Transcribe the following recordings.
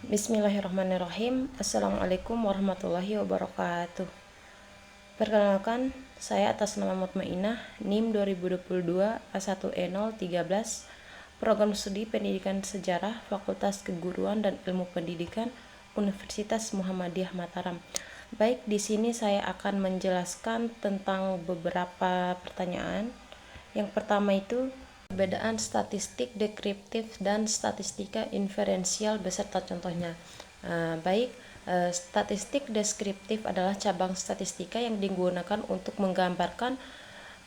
Bismillahirrahmanirrahim. Assalamualaikum warahmatullahi wabarakatuh. Perkenalkan, saya atas nama Mutmainah, NIM 2022 A1E013, Program Studi Pendidikan Sejarah, Fakultas Keguruan dan Ilmu Pendidikan, Universitas Muhammadiyah Mataram. Baik, di sini saya akan menjelaskan tentang beberapa pertanyaan. Yang pertama itu perbedaan statistik deskriptif dan statistika inferensial beserta contohnya. Statistik deskriptif adalah cabang statistika yang digunakan untuk menggambarkan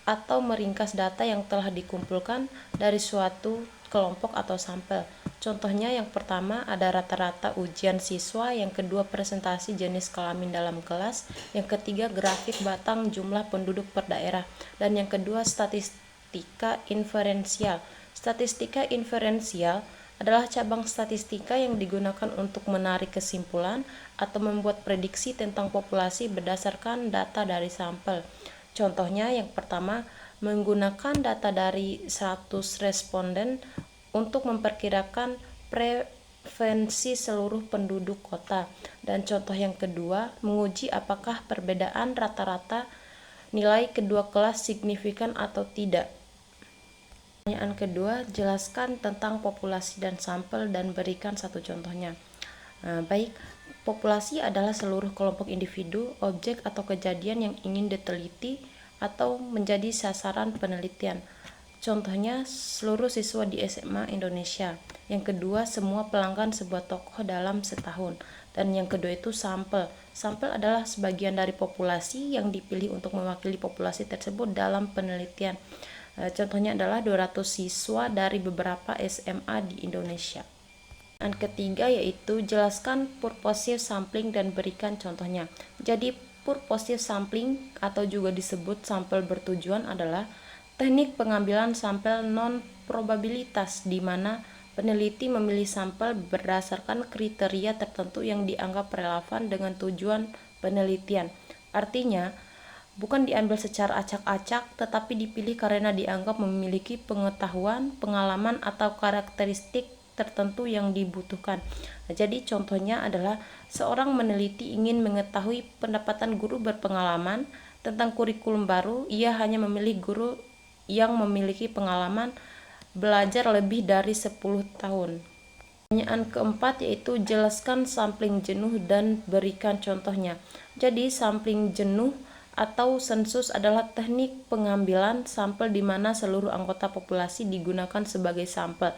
atau meringkas data yang telah dikumpulkan dari suatu kelompok atau sampel. Contohnya yang pertama ada rata-rata ujian siswa, yang kedua presentasi jenis kelamin dalam kelas, yang ketiga grafik batang jumlah penduduk per daerah, dan yang kedua statistika inferensial. Statistika inferensial adalah cabang statistika yang digunakan untuk menarik kesimpulan atau membuat prediksi tentang populasi berdasarkan data dari sampel. Contohnya yang pertama, menggunakan data dari 100 responden untuk memperkirakan prevalensi seluruh penduduk kota. Dan contoh yang kedua, menguji apakah perbedaan rata-rata nilai kedua kelas signifikan atau tidak. Pertanyaan kedua, jelaskan tentang populasi dan sampel dan berikan satu contohnya. Populasi adalah seluruh kelompok individu, objek atau kejadian yang ingin diteliti atau menjadi sasaran penelitian. Contohnya, seluruh siswa di SMA Indonesia. Yang kedua, semua pelanggan sebuah toko dalam setahun. Dan yang kedua itu sampel. Sampel adalah sebagian dari populasi yang dipilih untuk mewakili populasi tersebut dalam penelitian. Contohnya adalah 200 siswa dari beberapa SMA di Indonesia. Yang ketiga yaitu jelaskan purposive sampling dan berikan contohnya. Jadi purposive sampling atau juga disebut sampel bertujuan adalah teknik pengambilan sampel non-probabilitas di mana peneliti memilih sampel berdasarkan kriteria tertentu yang dianggap relevan dengan tujuan penelitian. Artinya, bukan diambil secara acak-acak, tetapi dipilih karena dianggap memiliki pengetahuan, pengalaman, atau karakteristik tertentu yang dibutuhkan. Jadi contohnya adalah seorang meneliti ingin mengetahui pendapatan guru berpengalaman tentang kurikulum baru. Ia hanya memilih guru yang memiliki pengalaman belajar lebih dari 10 tahun. Pertanyaan keempat yaitu jelaskan sampling jenuh dan berikan contohnya. Jadi sampling jenuh atau sensus adalah teknik pengambilan sampel di mana seluruh anggota populasi digunakan sebagai sampel.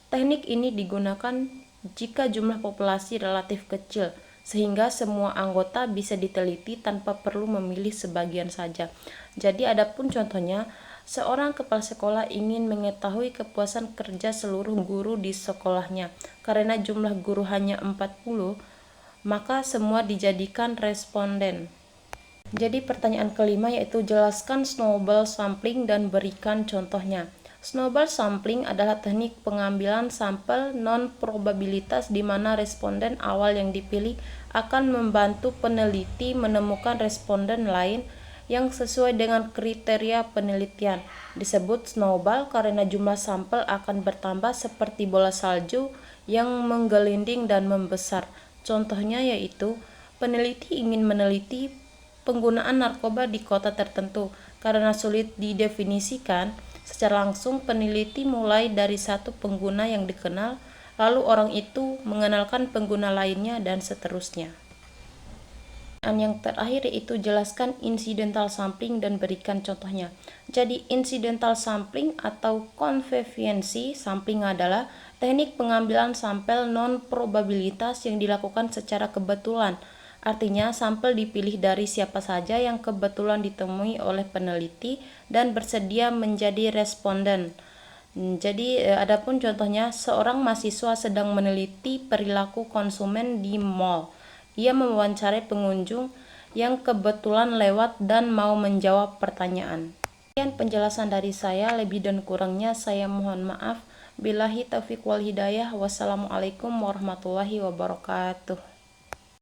Teknik ini digunakan jika jumlah populasi relatif kecil, sehingga semua anggota bisa diteliti tanpa perlu memilih sebagian saja. Jadi adapun contohnya, seorang kepala sekolah ingin mengetahui kepuasan kerja seluruh guru di sekolahnya. Karena jumlah guru hanya 40, maka semua dijadikan responden. Jadi pertanyaan kelima yaitu jelaskan snowball sampling dan berikan contohnya. Snowball sampling adalah teknik pengambilan sampel non-probabilitas di mana responden awal yang dipilih akan membantu peneliti menemukan responden lain yang sesuai dengan kriteria penelitian. Disebut snowball karena jumlah sampel akan bertambah seperti bola salju yang menggelinding dan membesar. Contohnya yaitu peneliti ingin meneliti penggunaan narkoba di kota tertentu. Karena sulit didefinisikan secara langsung, peneliti mulai dari satu pengguna yang dikenal, lalu orang itu mengenalkan pengguna lainnya, dan seterusnya. Dan yang terakhir yaitu jelaskan incidental sampling dan berikan contohnya. Jadi incidental sampling atau convenience sampling adalah teknik pengambilan sampel non-probabilitas yang dilakukan secara kebetulan. Artinya, sampel dipilih dari siapa saja yang kebetulan ditemui oleh peneliti dan bersedia menjadi responden. Jadi, adapun contohnya, seorang mahasiswa sedang meneliti perilaku konsumen di mall. Ia mewawancarai pengunjung yang kebetulan lewat dan mau menjawab pertanyaan. Sekian penjelasan dari saya, lebih dan kurangnya saya mohon maaf. Billahi taufiq wal hidayah. Wassalamualaikum warahmatullahi wabarakatuh.